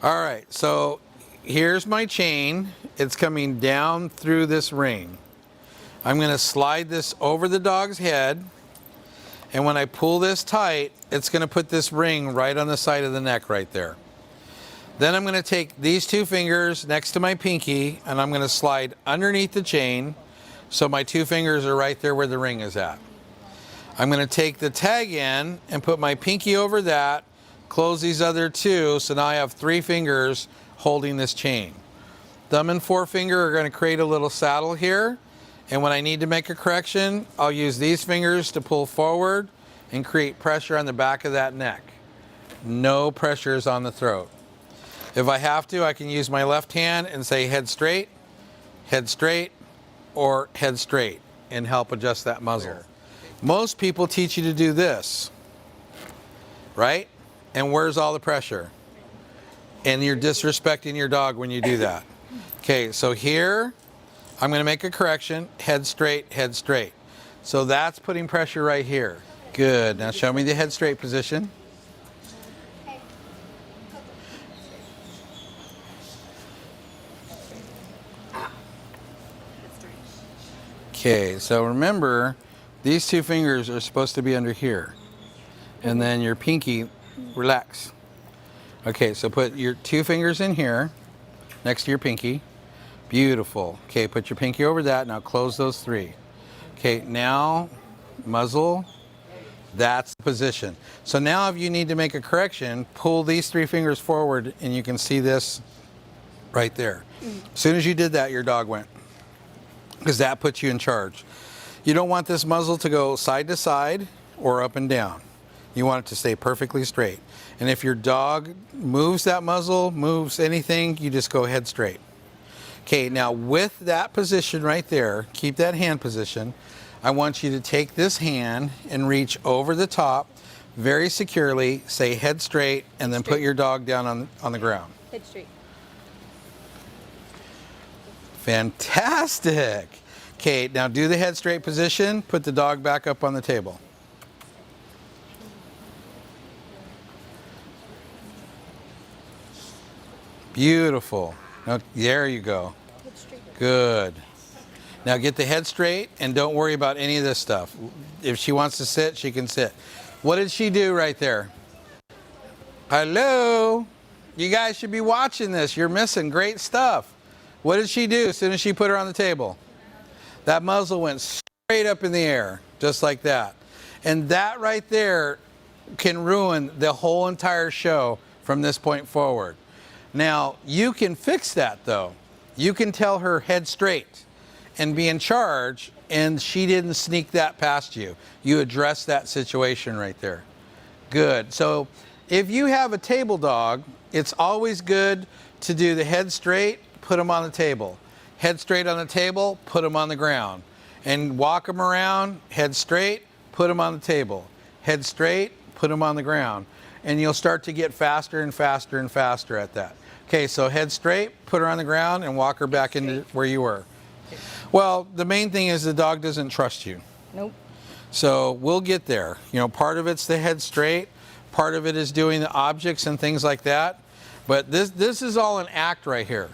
All right, so here's my chain. It's coming down through this ring. I'm going to slide this over the dog's head, and when I pull this tight, it's going to put this ring right on the side of the neck right there. Then I'm going to take these two fingers next to my pinky, and I'm going to slide underneath the chain so my two fingers are right there where the ring is at. I'm going to take the tag in and put my pinky over that, close these other two, so now I have three fingers holding this chain. Thumb and forefinger are going to create a little saddle here, and when I need to make a correction, I'll use these fingers to pull forward and create pressure on the back of that neck. No pressures on the throat. If I have to, I can use my left hand and say head straight, or head straight, and help adjust that muzzle. Most people teach you to do this, right? And where's all the pressure? And you're disrespecting your dog when you do that. Okay, so here, I'm going to make a correction, head straight, head straight. So that's putting pressure right here. Good, now show me the head straight position. Okay, so remember, these two fingers are supposed to be under here. And then your pinky, relax. Okay, so put your two fingers in here, next to your pinky. Beautiful. Okay, put your pinky over that. Now close those three. Okay, now muzzle. That's the position. So now if you need to make a correction, pull these three fingers forward and you can see this right there. As soon as you did that, your dog went, because that puts you in charge. You don't want this muzzle to go side to side or up and down. You want it to stay perfectly straight. And if your dog moves that muzzle, moves anything, you just go head straight. Okay, now with that position right there, keep that hand position. I want you to take this hand and reach over the top very securely, say head straight, and then put your dog down on the ground. Head straight. Fantastic. Okay, now do the head straight position, put the dog back up on the table. Beautiful. Now, there you go. Good. Now get the head straight and don't worry about any of this stuff. If she wants to sit, she can sit. What did she do right there? Hello? You guys should be watching this. You're missing great stuff. What did she do as soon as she put her on the table? That muzzle went straight up in the air, just like that. And that right there can ruin the whole entire show from this point forward. Now, you can fix that though. You can tell her head straight and be in charge, and she didn't sneak that past you. You addressed that situation right there. Good. So if you have a table dog, it's always good to do the head straight, put them on the table. Head straight on the table, put them on the ground. And walk them around, head straight, put them on the table. Head straight, put them on the ground. And you'll start to get faster and faster and faster at that. Okay, so head straight, put her on the ground, and walk her back into where you were. Well, the main thing is the dog doesn't trust you. Nope. So we'll get there. You know, part of it's the head straight, part of it is doing the objects and things like that. But this is all an act right here.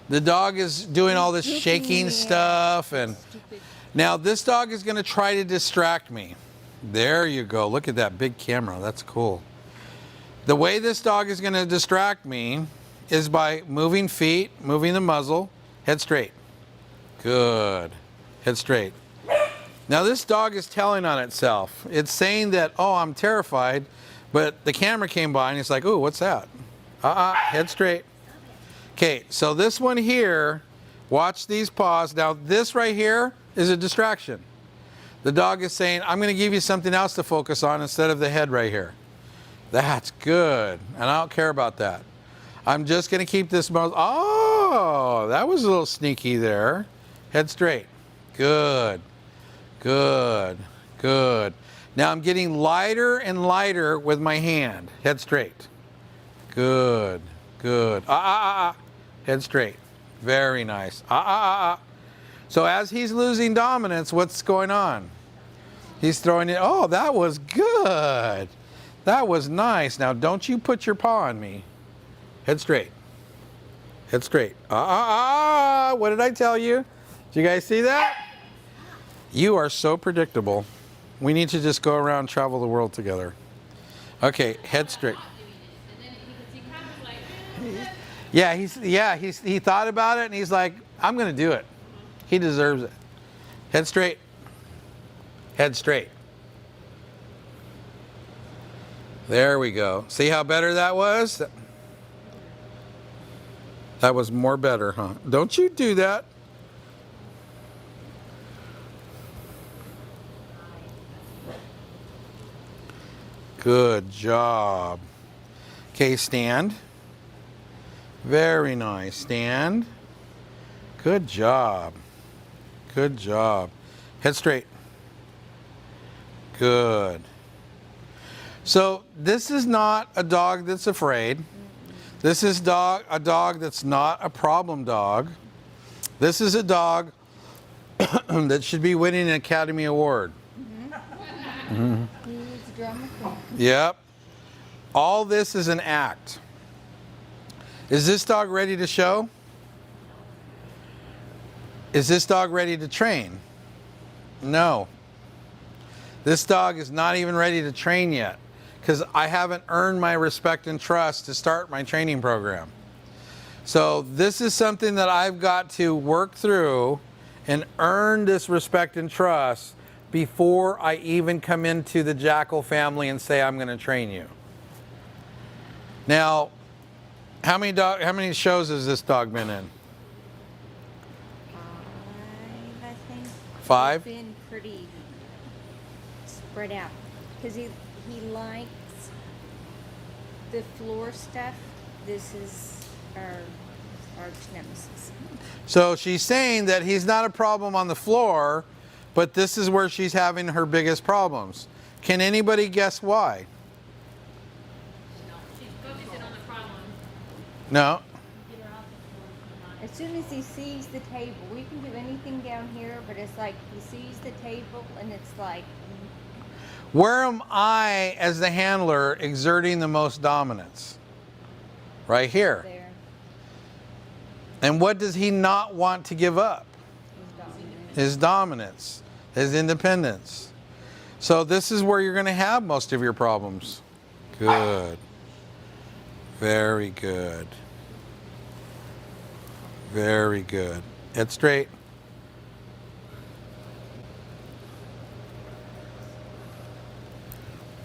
The dog is doing all this shaking stuff, and now this dog is going to try to distract me. There you go. Look at that big camera. That's cool. The way this dog is going to distract me is by moving feet, moving the muzzle, head straight. Good. Head straight. Now this dog is telling on itself. It's saying that, oh, I'm terrified, but the camera came by and it's like, oh, what's that? Head straight. Okay, so this one here, watch these paws. Now this right here is a distraction. The dog is saying, I'm going to give you something else to focus on instead of the head right here. That's good, and I don't care about that. I'm just going to keep this muzzle. Oh, that was a little sneaky there. Head straight. Good, good, good. Now I'm getting lighter and lighter with my hand. Head straight. Good, good. Head straight. Very nice. So as he's losing dominance, what's going on? He's throwing it. Oh, that was good. That was nice. Now don't you put your paw on me. Head straight. Head straight. What did I tell you? Did you guys see that? You are so predictable. We need to just go around and travel the world together. Okay, head straight. Yeah, he thought about it and he's like, I'm going to do it. He deserves it. Head straight. Head straight. There we go. See how better that was? That was more better, huh? Don't you do that. Good job. Okay, stand. Very nice. Stand. Good job. Good job. Head straight. Good. So this is not a dog that's afraid. This is a dog that's not a problem dog. This is a dog that should be winning an Academy Award. Mm-hmm. Yep. All this is an act. Is this dog ready to show? Is this dog ready to train? No. This dog is not even ready to train yet because I haven't earned my respect and trust to start my training program. So this is something that I've got to work through and earn this respect and trust before I even come into the Jackal family and say I'm going to train you. Now, how many shows has this dog been in? 5, I think. 5? He's been pretty spread out because he likes the floor stuff. This is our arch nemesis. So she's saying that he's not a problem on the floor, but this is where she's having her biggest problems. Can anybody guess why? She's focusing on the problem. No. As soon as he sees the table, we can do anything down here, but it's like he sees the table and it's like... Where am I, as the handler, exerting the most dominance? Right here. There. And what does he not want to give up? His dominance, his independence. So this is where you're going to have most of your problems. Good. Very good. Very good. Head straight.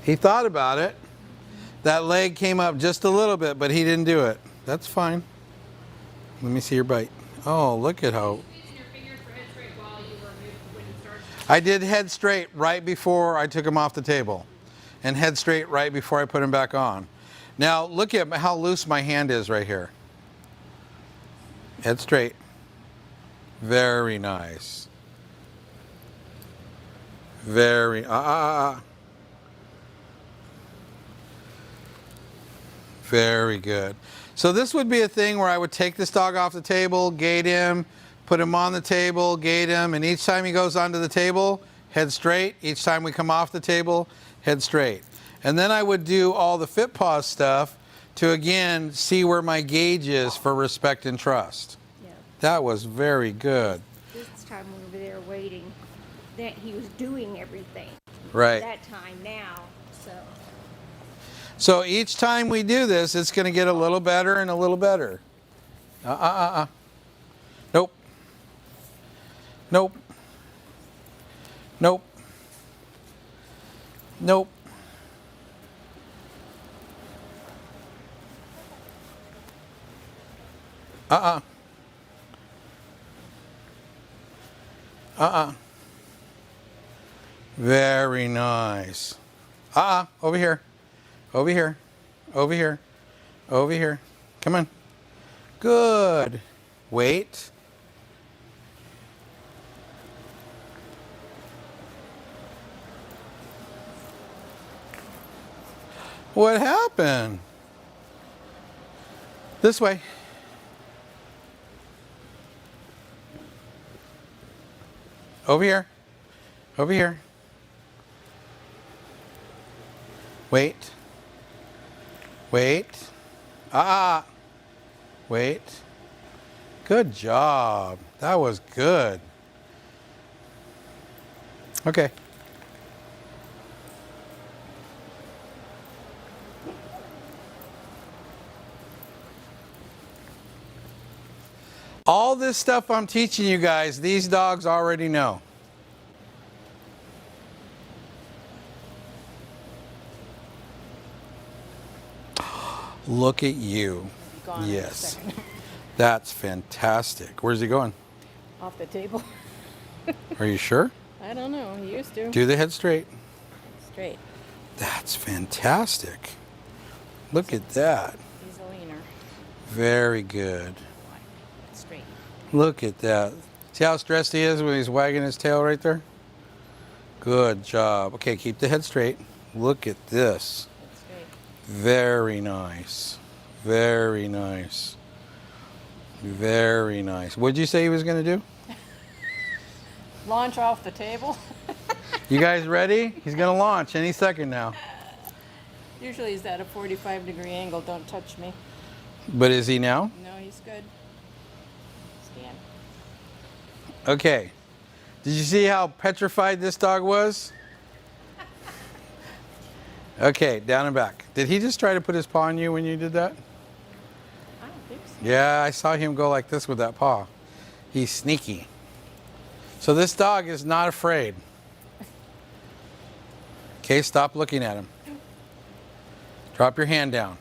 He thought about it. That leg came up just a little bit, but he didn't do it. That's fine. Let me see your bite. Oh, look at how... I did head straight right before I took him off the table. And head straight right before I put him back on. Now, look at how loose my hand is right here. Head straight. Very nice. Very... Very good. So this would be a thing where I would take this dog off the table, gate him, put him on the table, gate him, and each time he goes onto the table, head straight. Each time we come off the table, head straight. And then I would do all the fit pause stuff to, again, see where my gauge is for respect and trust. Yeah. That was very good. This time we were there waiting. That he was doing everything. Right. That time now, so... So each time we do this, it's going to get a little better and a little better. Nope. Nope. Nope. Nope. Very nice. Over here. Over here. Over here. Over here. Come on. Good. Wait. What happened? This way. Over here. Over here. Wait. Wait. Wait. Good job. That was good. Okay. All this stuff I'm teaching you guys, these dogs already know. Look at you. Gone in a Yes. second. That's fantastic. Where's he going? Off the table. Are you sure? I don't know. He used to. Do the head straight. Straight. That's fantastic. Look at that. He's a leaner. Very good. Straight. Look at that. See how stressed he is when he's wagging his tail right there? Good job. Okay, keep the head straight. Look at this. Straight. Very nice. Very nice. Very nice. What'd you say he was going to do? Launch off the table. You guys ready? He's going to launch any second now. Usually he's at a 45-degree angle. Don't touch me. But is he now? No, he's good. Stand. Okay. Did you see how petrified this dog was? Okay, down and back. Did he just try to put his paw on you when you did that? I don't think so. Yeah, I saw him go like this with that paw. He's sneaky. So this dog is not afraid. Okay, stop looking at him. Drop your hand down.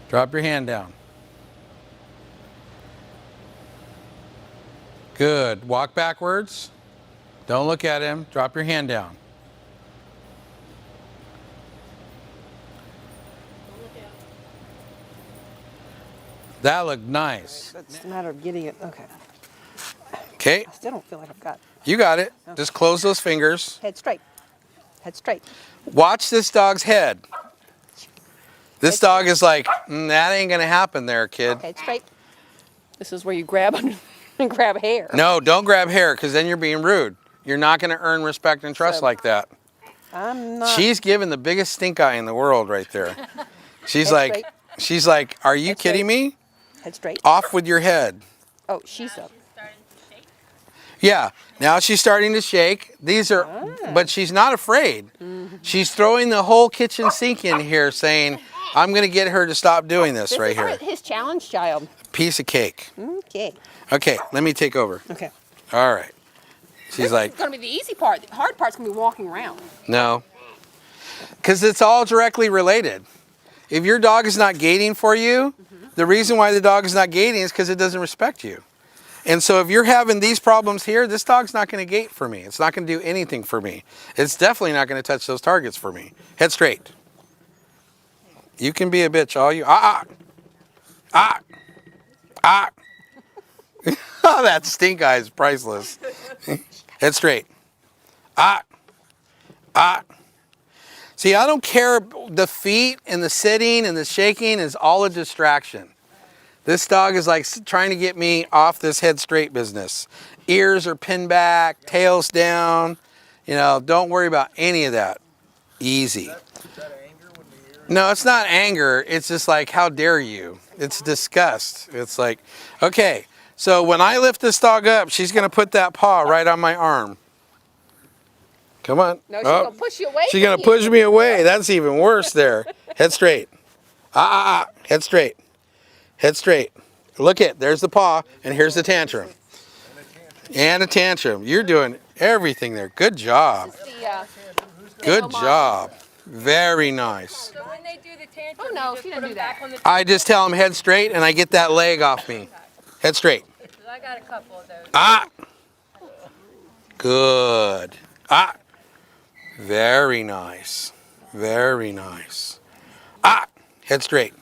Drop your hand down. Good. Walk backwards. Don't look at him. Drop your hand down. That looked nice. It's a matter of getting it. Okay. Okay, I still don't feel like I've got you got it. Just close those fingers. head straight. Head straight. Watch this dog's head. This dog is like, that ain't gonna happen there, kid. Head straight. This is where you grab and grab hair. No, don't grab hair, because then you're being rude. You're not gonna earn respect and trust So- like that. I'm not. She's giving the biggest stink eye in the world right there. She's Head like, straight. she's like, are you Head kidding straight. me? Head straight. Off with your head. Oh, she's up. Yeah, now she's starting to shake. These are, but she's not afraid. She's throwing the whole kitchen sink in here saying, I'm gonna get her to stop doing this This right is here. his challenge child. Piece of cake. Okay. Okay, let me take over. Okay. All right. She's like, It's gonna be the easy part. The hard part's gonna be walking around. no. Because it's all directly related. If your dog is not gating for you, the reason why the dog is not gating is because it doesn't respect you. And so if you're having these problems here, this dog's not going to gate for me. It's not going to do anything for me. It's definitely not going to touch those targets for me. Head straight. You can be a bitch all you... Ah! Oh, that stink eye is priceless. Head straight. See, I don't care. The feet and the sitting and the shaking is all a distraction. This dog is like trying to get me off this head straight business. Ears are pinned back, tails down. You know, don't worry about any of that. Easy. No, it's not anger. It's just like, how dare you? It's disgust. It's like, okay, so when I lift this dog up, she's going to put that paw right on my arm. Come on. No, she's Oh. gonna push you away. She's from gonna you. push me away. That's even worse there. Head straight. Head straight. Head straight. Look it. There's the paw, and here's the tantrum. And a tantrum. You're doing everything there. Good job. Good job. Very nice. So when they do the tantrum, Oh, no, you just she put didn't them do back that. on the I just tell him head straight, and I get that leg off me. Head straight. I got a couple of those. Good. Very nice. Very nice. Head straight.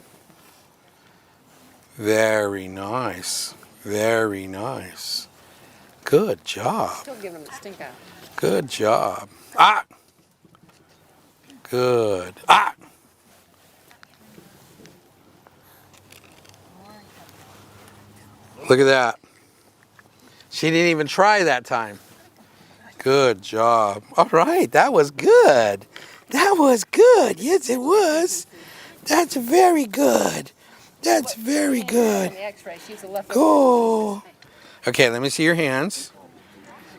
Very nice. Very nice. Good job. Still giving him the stink eye. Good job. Good. Look at that. She didn't even try that time. Good job. All right, that was good. That was good. Yes, it was. That's very good. That's very good. The X-ray, she's a left. Go. Okay, let me see your hands.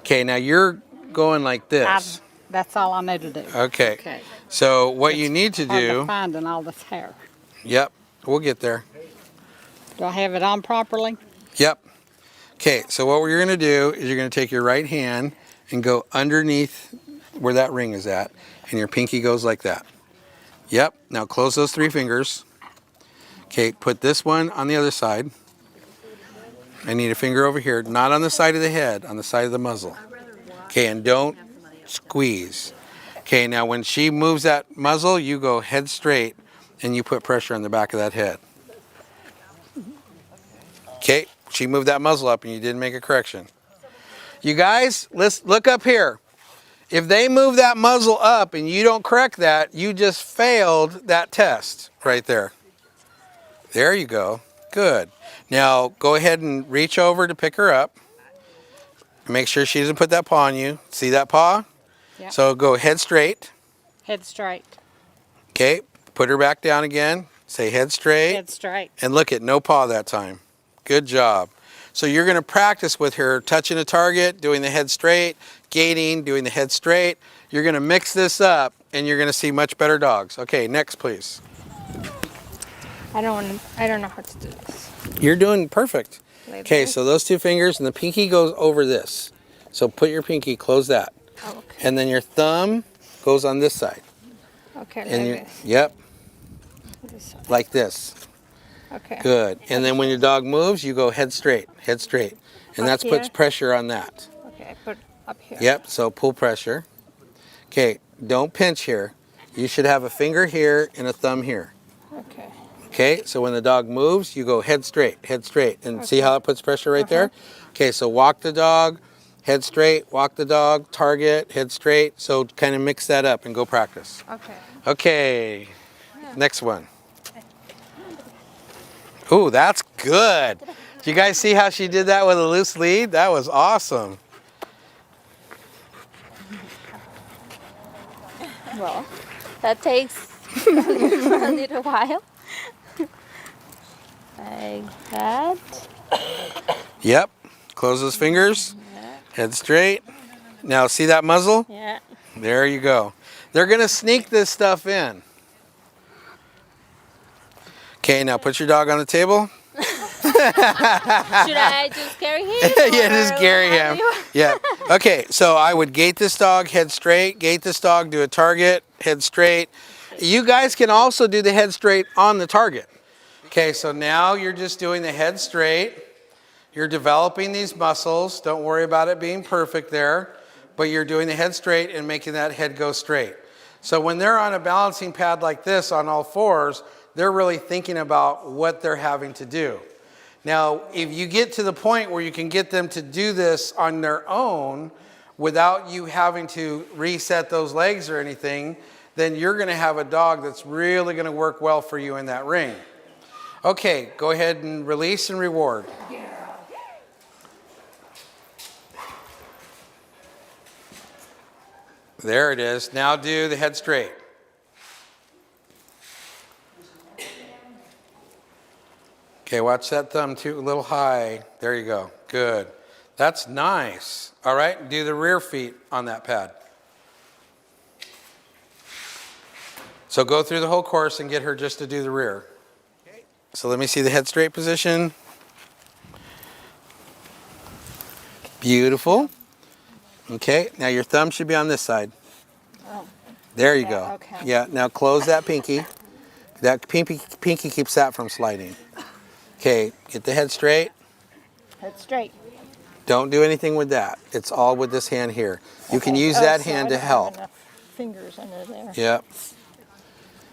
Okay, now you're going like this. That's all I know to do. Okay. Okay. So what you need to Hard to do, find in all this hair. yep, we'll get there. Do I have it on properly? Yep. Okay, so what we're going to do is you're going to take your right hand and go underneath where that ring is at, and your pinky goes like that. Yep, now close those 3 fingers. Okay, put this one on the other side. I need a finger over here, not on the side of the head, on the side of the muzzle. Okay, and don't squeeze. Okay, now when she moves that muzzle, you go head straight and you put pressure on the back of that head. Okay, she moved that muzzle up and you didn't make a correction. You guys, let's look up here. If they move that muzzle up and you don't correct that, you just failed that test right there. There you go. Good. Now go ahead and reach over to pick her up. Make sure she doesn't put that paw on you. See that paw? Yep. So go head straight. Head straight. Okay, put her back down again. Say head straight. Head straight. And look at no paw that time. Good job. So you're going to practice with her touching a target, doing the head straight, gating, doing the head straight. You're going to mix this up and you're going to see much better dogs. Okay, next please. I don't know how to do this. You're doing perfect. Okay, so those 2 fingers and the pinky goes over this. So put your pinky, close that. Oh, okay. And then your thumb goes on this side. Okay, like And this. yep, This side. like this. Okay. Good. And then when your dog moves, you go head straight, head straight. And Up that puts here? pressure on that. Okay, I put up here. Yep, so pull pressure. Okay, don't pinch here. You should have a finger here and a thumb here. Okay. Okay, so when the dog moves, you go head straight, and see how it puts pressure right there? Okay, so walk the dog, head straight, walk the dog, target, head straight. So kind of mix that up and go practice. Okay. Okay, next one. Ooh, that's good. Did you guys see how she did that with a loose lead? That was awesome. Well, that takes a little while. Like that. Yep, close those fingers, head straight. Now see that muzzle? Yeah. There you go. They're gonna sneak this stuff in. Okay, now put your dog on the table. Should I just carry him? Yeah, just or carry how him. do you- Yeah. Okay, so I would gate this dog, head straight, gate this dog, do a target, head straight. You guys can also do the head straight on the target. Okay, so now you're just doing the head straight. You're developing these muscles. Don't worry about it being perfect there, but you're doing the head straight and making that head go straight. So when they're on a balancing pad like this on all 4s, they're really thinking about what they're having to do. Now, if you get to the point where you can get them to do this on their own without you having to reset those legs or anything, then you're going to have a dog that's really going to work well for you in that ring. Okay, go ahead and release and reward. There it is. Now do the head straight. Okay, watch that thumb too, a little high. There you go. Good. That's nice. All right, do the rear feet on that pad. So go through the whole course and get her just to do the rear. Okay. So let me see the head straight position. Beautiful. Okay, now your thumb should be on this side. There you go. Okay. Yeah, now close that pinky. That pinky keeps that from sliding. Okay, get the head straight. Head straight. Don't do anything with that. It's all with this hand here. You can use that hand to help. Fingers under there. Yep.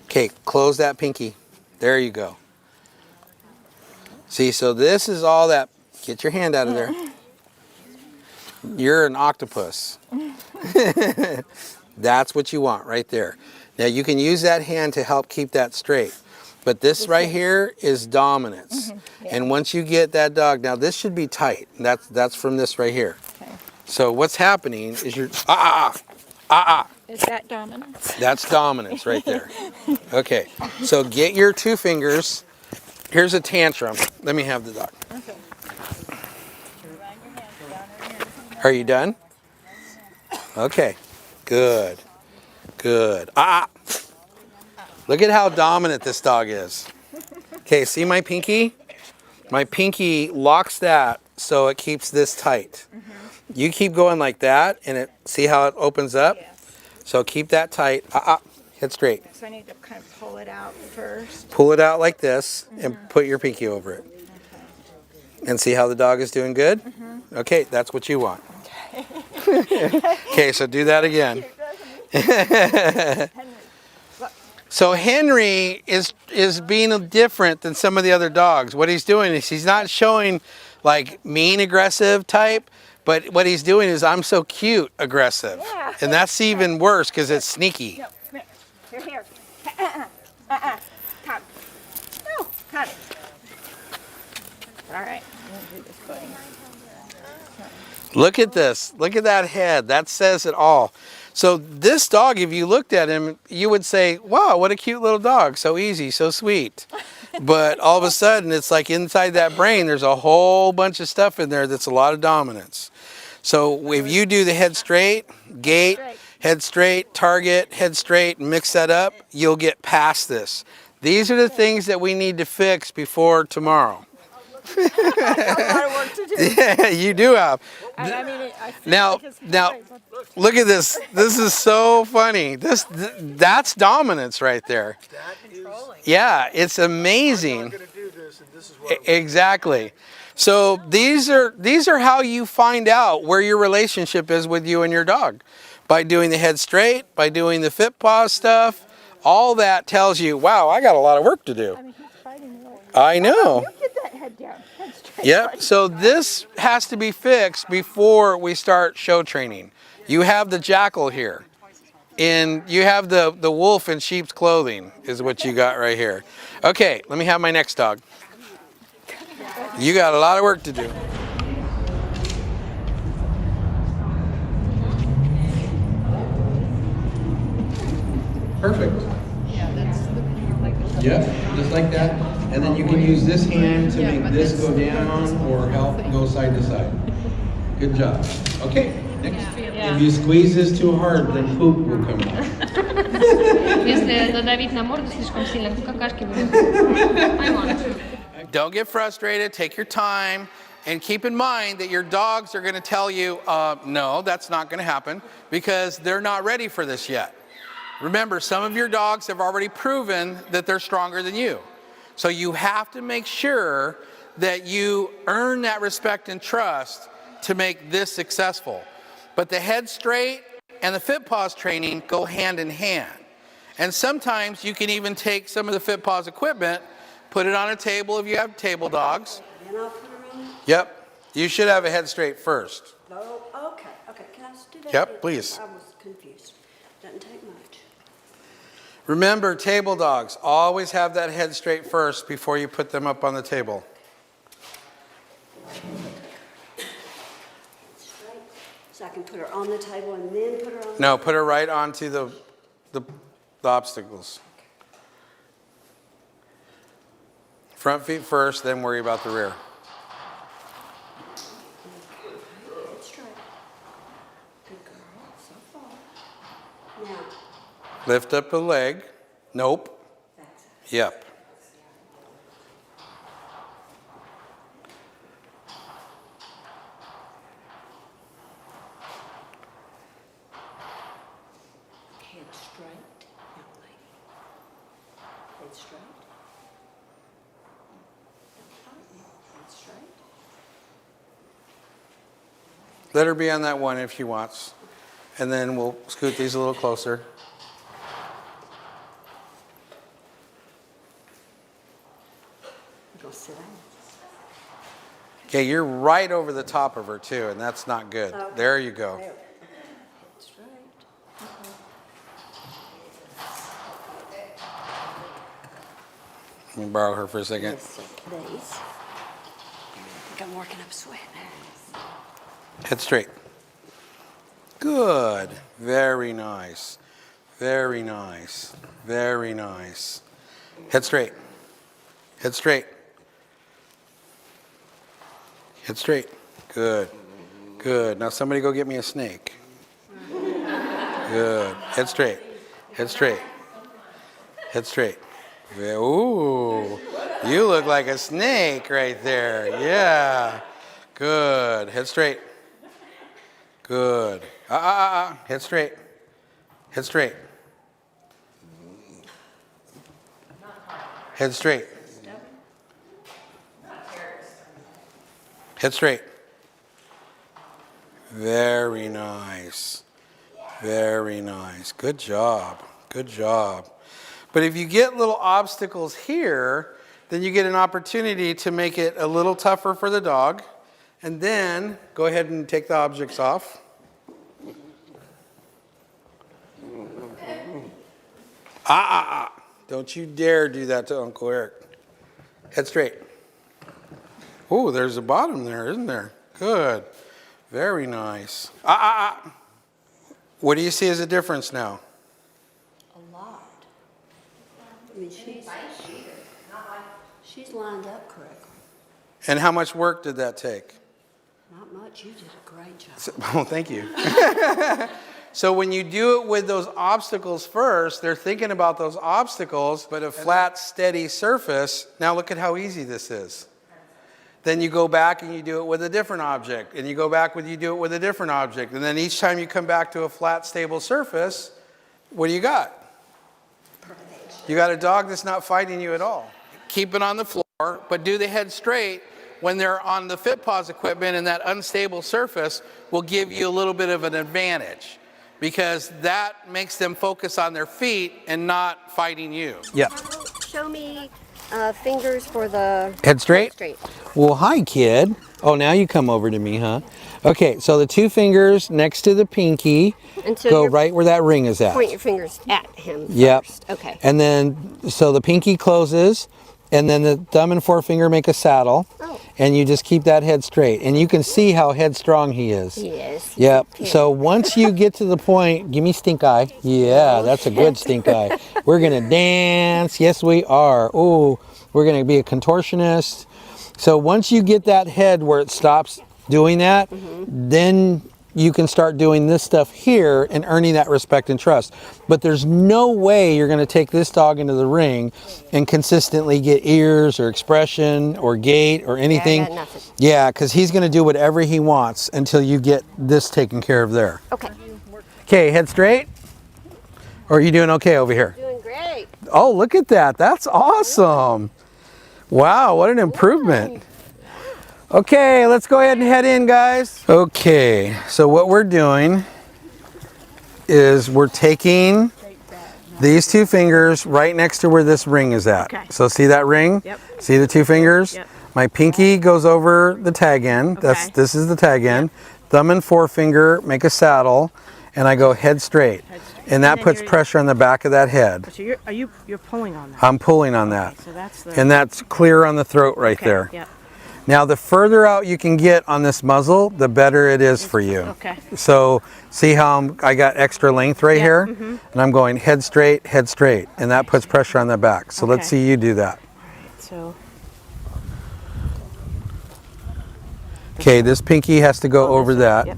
Okay, close that pinky. There you go. See, so this is all that. Get your hand out of there. You're an octopus. That's what you want right there. Now you can use that hand to help keep that straight. But this right here is dominance. And once you get that dog, now this should be tight. That's from this right here. Okay. So what's happening is you're, Is that dominance? That's dominance right there. Okay, so get your 2 fingers. Here's a tantrum. Let me have the dog. Are you done? Okay, good, good. Ah! Look at how dominant this dog is. Okay, see my pinky? My pinky locks that so it keeps this tight. You keep going like that, and see how it opens up? So keep that tight. Head straight. So I need to kind of pull it out first. Pull it out like this and put your pinky over it. And see how the dog is doing good? Okay, that's what you want. Okay, so do that again. So Henry is being different than some of the other dogs. What he's doing is he's not showing like mean aggressive type, but what he's doing is I'm so cute aggressive. Yeah. And that's even worse because it's sneaky. No, come here. You're here. Come. No, come. All right. I'm gonna do this footing. Look at this. Look at that head. That says it all. So this dog, if you looked at him, you would say, wow, what a cute little dog. So easy, so sweet. But all of a sudden, it's like inside that brain, there's a whole bunch of stuff in there that's a lot of dominance. So if you do the head straight, gait, head straight, target, head straight, and mix that up, you'll get past this. These are the things that we need to fix before tomorrow. A lot of work to do. Yeah, you do have. I mean, I feel Now, like it's now, hard, but look at this. This is so funny. That's dominance right there. Yeah, it's amazing. Exactly. So these are how you find out where your relationship is with you and your dog. By doing the head straight, by doing the fit paw stuff, all that tells you, wow, I got a lot of work to do. I mean, he's fighting me. I know. Get that head down. Head straight. Yep, so this has to be fixed before we start show training. You have the jackal here, and you have the wolf in sheep's clothing is what you got right here. Okay, let me have my next dog. You got a lot of work to do. Perfect. Yep, just like that. And then you can use this hand to make this go down or help go side to side. Good job. Okay, next. If you squeeze this too hard, then poop will come out. Don't get frustrated, take your time, and keep in mind that your dogs are going to tell you, no, that's not going to happen, because they're not ready for this yet. Remember, some of your dogs have already proven that they're stronger than you. So you have to make sure that you earn that respect and trust to make this successful. But the head straight and the fit paws training go hand in hand. And sometimes you can even take some of the fit paws equipment, put it on a table if you have table dogs. And I'll put her on? Yep. You should have a head straight first. Oh, okay, okay, can I just do that? Yep, again? please. I was confused. Doesn't take much. Remember, table dogs, always have that head straight first before you put them up on the table. Straight, so I can put her on the table and then put her on? No, put her right onto the obstacles. Front feet first, then worry about the rear. Head straight. Good girl, so far. Now, Lift up a leg. Nope. that's it. Yep. Head straight, young lady. Head straight. Don't fight me. Head straight. Let her be on that one if she wants. And then we'll scoot these a little closer. Go sit down. Okay, you're right over the top of her too, and that's not good. Okay. There you go. There. Head straight. Let me borrow her for a second. Yes, please. I think I'm working up a sweat. Head straight. Good. Very nice. Very nice. Very nice. Head straight. Head straight. Head straight. Good. Good. Now somebody go get me a snake. Good. Head straight. Head straight. Head straight. Ooh. You look like a snake right there. Yeah. Good. Head straight. Good. Head straight. Head straight. Head straight. Head straight. Very nice. Very nice. Good job. Good job. But if you get little obstacles here, then you get an opportunity to make it a little tougher for the dog. And then go ahead and take the objects off. Don't you dare do that to Uncle Eric. Head straight. Oh, there's a bottom there, isn't there? Good. Very nice. What do you see as a difference now? A lot. I mean, she's lined up correctly. And how much work did that take? Not much. You did a great job. Oh, thank you. So when you do it with those obstacles first, they're thinking about those obstacles, but a flat, steady surface. Now look at how easy this is. Then you go back and you do it with a different object, and you go back and you do it with a different object, and then each time you come back to a flat, stable surface, what do you got? You got a dog that's not fighting you at all. Keep it on the floor, but do the head straight when they're on the FitPaws equipment, and that unstable surface will give you a little bit of an advantage because that makes them focus on their feet and not fighting you. Yeah. Show me fingers for the Head straight? straight. Well, hi, kid. Oh, now you come over to me, huh? Okay, so the two fingers next to the pinky Until go you're- right where that ring is at. Point your fingers at him Yep. first. Okay. And then, so the pinky closes, and then the thumb and forefinger make a saddle. Oh. And you just keep that head straight. And you can see how headstrong he is. Yes. Yep. Okay. So once you get to the point, give me stink eye. Yeah, that's a good stink eye. We're going to dance. Yes, we are. Oh, we're going to be a contortionist. So once you get that head where it stops doing that, then you can start doing this stuff here and earning that respect and trust. But there's no way you're going to take this dog into the ring and consistently get ears or expression or gait or anything. got nothing. Yeah, because he's going to do whatever he wants until you get this taken care of there. Okay. Okay, head straight. Or are you doing okay over here? Doing great. Oh, look at that. That's awesome. Wow, what an improvement. Okay, let's go ahead and head in, guys. Okay, so what we're doing is we're taking these two fingers right next to where this ring is at. Okay. So see that ring? Yep. See the two fingers? Yep. My pinky goes over the tag end. Okay. This is the tag end. Thumb and forefinger make a saddle, and I go head straight. And that then puts you're- pressure on the back of that head. So you're pulling on that. I'm pulling on that. So that's the. And that's clear on the throat right okay, there. Yep. Now, the further out you can get on this muzzle, the better it is for you. Okay. So, see how I got extra length right Yeah, here? And I'm going head straight, and that puts pressure on the back. So let's Okay. see you do that. So. Okay, this pinky has to go over that. Yep.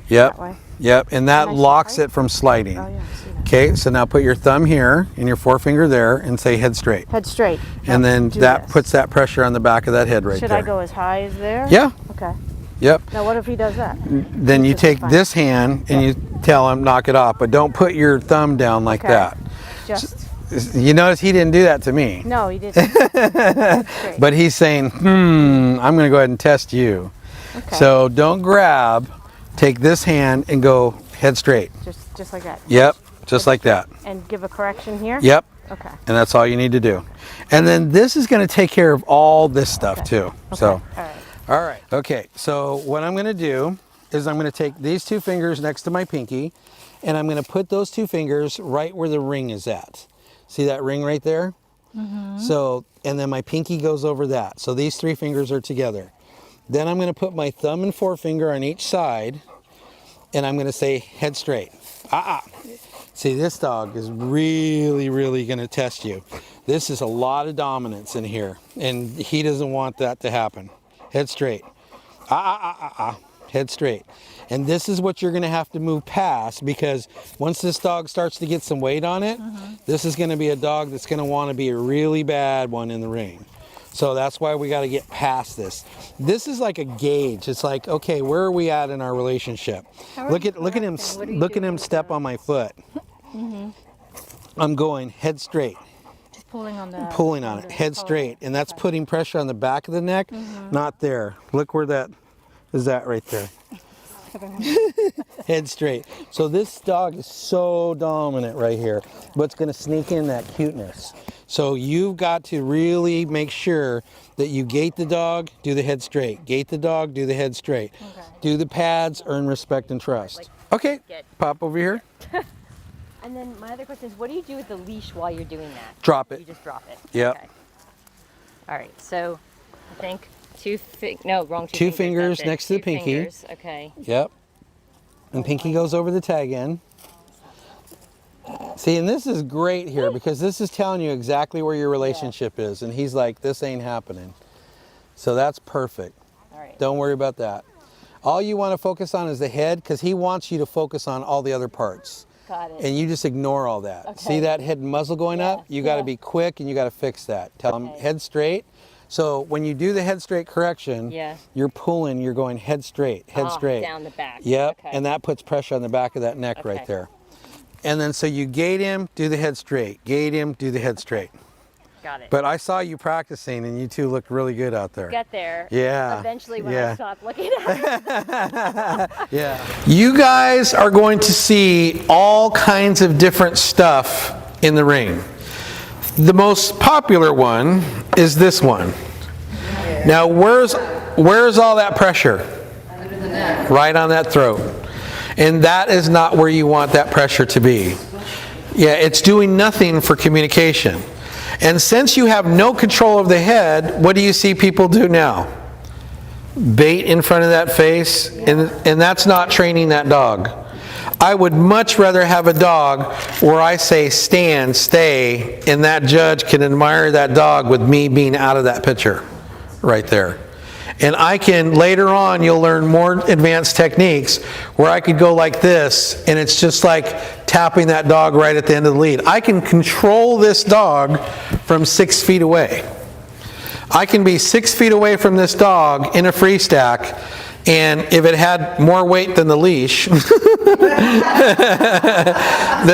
Yep. That way. Yep, and that Can I locks slide? it from sliding. Oh yeah, I see that. Okay, so now put your thumb here and your forefinger there and say head straight. Head straight. And then do that this. puts that pressure on the back of that head right Should there. I go as high as there? Yeah, Okay. yep. Now what if he does that? Then you This is take fine. this hand and you tell him knock it off, but don't put your thumb down like Okay. that. Just. You notice he didn't do that to me, No, he didn't. Head straight. but he's saying, I'm going to go ahead and test you. Okay. So don't grab, take this hand and go head straight. Just like that. Yep, just like that. And give a correction here. Yep, Okay. and that's all you need to do. And then this is going to take care of all this stuff too. So, All right. all right. Okay, so what I'm going to do is I'm going to take these two fingers next to my pinky and I'm going to put those two fingers right where the ring is at. See that ring right there? So, and then my pinky goes over that. So these three fingers are together. Then I'm going to put my thumb and forefinger on each side and I'm going to say head straight. See, this dog is really, really going to test you. This is a lot of dominance in here, and he doesn't want that to happen. Head straight. Head straight. And this is what you're going to have to move past, because once this dog starts to get some weight on it, this is going to be a dog that's going to want to be a really bad one in the ring. So that's why we got to get past this. This is like a gauge. It's like, okay, where are we at in our relationship? Look at him step on my foot. I'm going head straight. Just pulling on the. Pulling on it, head straight, and that's putting pressure on the back of the neck, not there. Look where that is that right there. Head straight. So this dog is so dominant right here, but it's going to sneak in that cuteness. So you've got to really make sure that you gate the dog, do the head straight. Gate the dog, do the head straight. Okay. Do the pads, earn respect and trust. Okay, pop over here. And then my other question is, what do you do with the leash while you're doing that? Drop it. You just drop it. Yep. Okay. All right. So I think two fingers that's it. next to the Two pinky. fingers, okay. Yep. And pinky goes over the tag end. See, and this is great here because this is telling you exactly where your relationship is. And he's like, this ain't happening. So that's perfect. All right. Don't worry about that. All you want to focus on is the head, because he wants you to focus on all the other parts. Got it. And you just ignore all that. Okay. See that head and muzzle going up? You got to be quick and you got to fix that. Tell him head straight. So when you do the head straight correction, you're pulling, you're going head straight, head straight. Down the back. Yep, Okay. and that puts pressure on the back of that neck right there. And then so you gate him, do the head straight. Gate him, do the head straight. Got it. But I saw you practicing and you two looked really good out there. Get there. Yeah. Eventually when I stop looking at it. Yeah. You guys are going to see all kinds of different stuff in the ring. The most popular one is this one. Now where's all that pressure? Right on that throat. And that is not where you want that pressure to be. Yeah, it's doing nothing for communication. And since you have no control of the head, what do you see people do now? Bait in front of that face, and that's not training that dog. I would much rather have a dog where I say stand, stay, and that judge can admire that dog with me being out of that picture right there. And I can, later on, you'll learn more advanced techniques where I could go like this, and it's just like tapping that dog right at the end of the lead. I can control this dog from 6 feet away. I can be 6 feet away from this dog in a free stack, and if it had more weight than the leash, then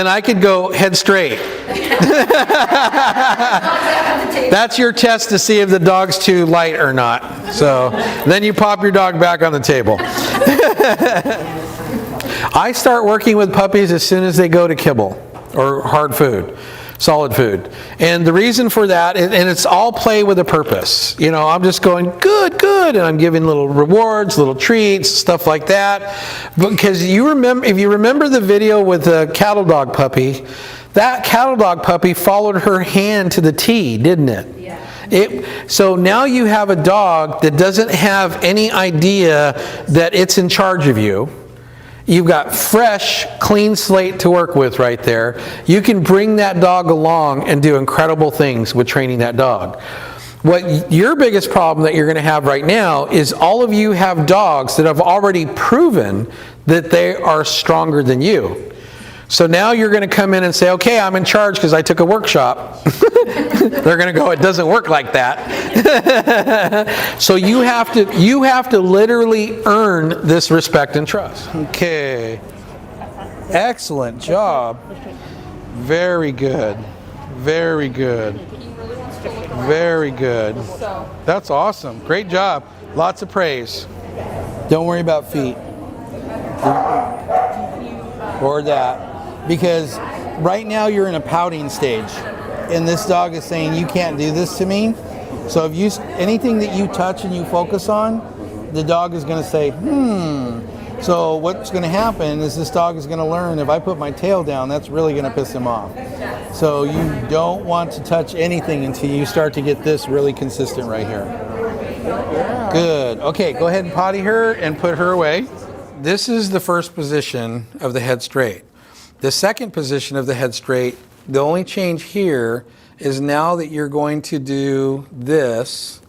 I could go head straight. That's your test to see if the dog's too light or not. So then you pop your dog back on the table. I start working with puppies as soon as they go to kibble or hard food. Solid food. And the reason for that, and it's all play with a purpose. You know, I'm just going, good, good, and I'm giving little rewards, little treats, stuff like that. Because you remember, if you remember the video with the cattle dog puppy, that cattle dog puppy followed her hand to the T, didn't it? Yeah. So now you have a dog that doesn't have any idea that it's in charge of you. You've got fresh, clean slate to work with right there. You can bring that dog along and do incredible things with training that dog. What your biggest problem that you're going to have right now is all of you have dogs that have already proven that they are stronger than you. So now you're going to come in and say, okay, I'm in charge because I took a workshop. They're going to go, it doesn't work like that. So you have to literally earn this respect and trust. Okay. Excellent job. Very good. Very good. Very good. That's awesome. Great job. Lots of praise. Don't worry about feet. Or that. Because right now you're in a pouting stage. And this dog is saying, you can't do this to me. So if anything that you touch and you focus on, the dog is going to say, So what's going to happen is this dog is going to learn, if I put my tail down, that's really going to piss him off. So you don't want to touch anything until you start to get this really consistent right here. Good. Okay, go ahead and potty her and put her away. This is the first position of the head straight. The second position of the head straight, the only change here is now that you're going to do this,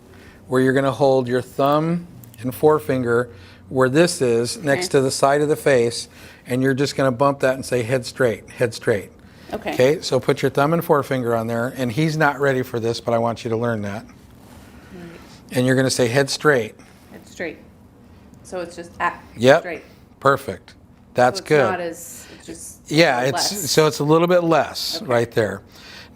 where you're going to hold your thumb and forefinger where this is next to the side of the face, and you're just going to bump that and say head straight, head straight. Okay. Okay, so put your thumb and forefinger on there, and he's not ready for this, but I want you to learn that. And you're going to say head straight. It's straight. So it's just Yep. straight. Perfect. That's So it's good. not as, it's just Yeah, less. it's a little bit less right there.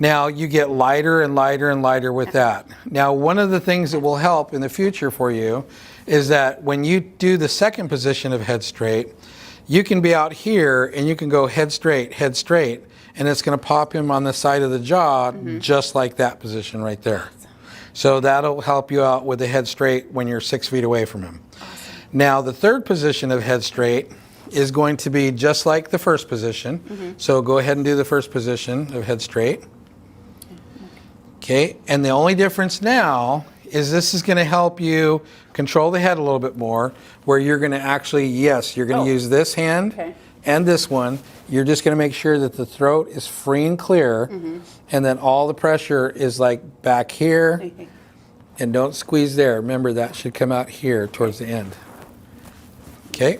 Now you get lighter and lighter and lighter with that. Now one of the things that will help in the future for you is that when you do the second position of head straight, you can be out here and you can go head straight, and it's going to pop him on the side of the jaw just like that position right there. So that'll help you out with the head straight when you're 6 feet away from him. Now the third position of head straight is going to be just like the first position. So go ahead and do the first position of head straight. Okay, and the only difference now is this is going to help you control the head a little bit more, where you're going to actually, yes, you're going to use this hand and this one. You're just going to make sure that the throat is free and clear, and then all the pressure is like back here, and don't squeeze there. Remember, that should come out here towards the end. Okay?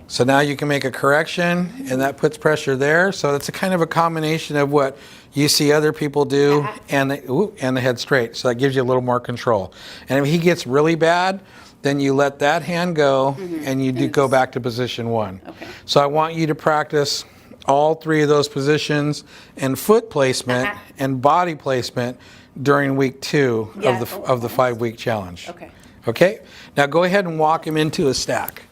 So now you can make a correction, and that puts pressure there. So it's a kind of a combination of what you see other people do and the head straight. So that gives you a little more control. And if he gets really bad, then you let that hand go and you do go back to position one. Okay. So I want you to practice all three of those positions and foot placement and body placement during week 2 of the 5-week challenge. Okay. Okay? Now go ahead and walk him into a stack.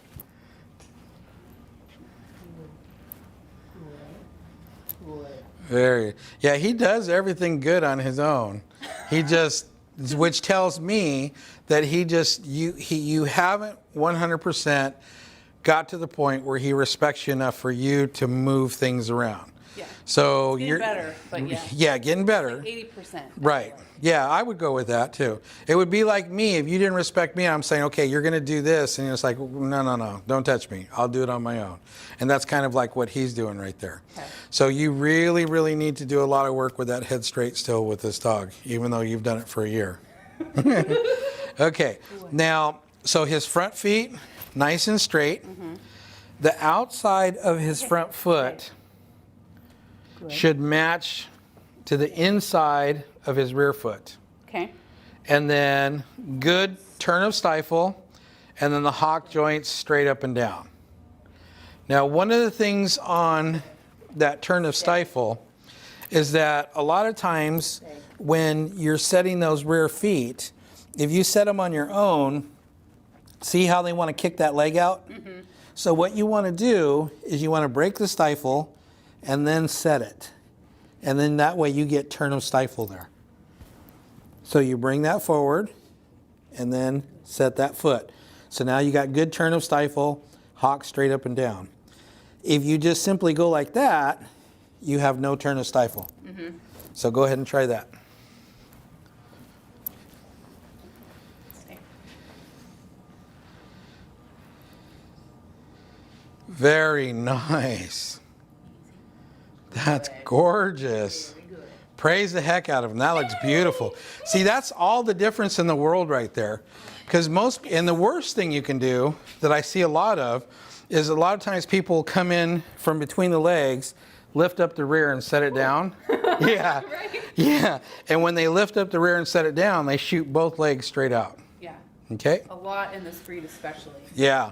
Yeah, he does everything good on his own. He just, which tells me that you haven't 100% got to the point where he respects you enough for you to move things around. Yeah. So Getting you're better, but yeah. Yeah, getting better. 80%. Right. Yeah, I would go with that too. It would be like me if you didn't respect me. I'm saying, okay, you're going to do this, and it's like, no, don't touch me. I'll do it on my own. And that's kind of like what he's doing right there. Okay. So you really, really need to do a lot of work with that head straight still with this dog, even though you've done it for a year. Okay. Now, so his front feet, nice and straight. The outside of his front foot should match to the inside of his rear foot. Okay. And then good turn of stifle, and then the hock joints straight up and down. Now, one of the things on that turn of stifle is that a lot of times when you're setting those rear feet, if you set them on your own, see how they want to kick that leg out? So what you want to do is you want to break the stifle and then set it. And then that way you get turn of stifle there. So you bring that forward and then set that foot. So now you got good turn of stifle, hock straight up and down. If you just simply go like that, you have no turn of stifle. So go ahead and try that. Very nice. That's gorgeous. Praise the heck out of him. That looks beautiful. See, that's all the difference in the world right there. Because and the worst thing you can do that I see a lot of is a lot of times people come in from between the legs, lift up the rear and set it down. Yeah. Yeah. And when they lift up the rear and set it down, they shoot both legs straight out. Yeah. Okay? A lot in this breed especially. Yeah.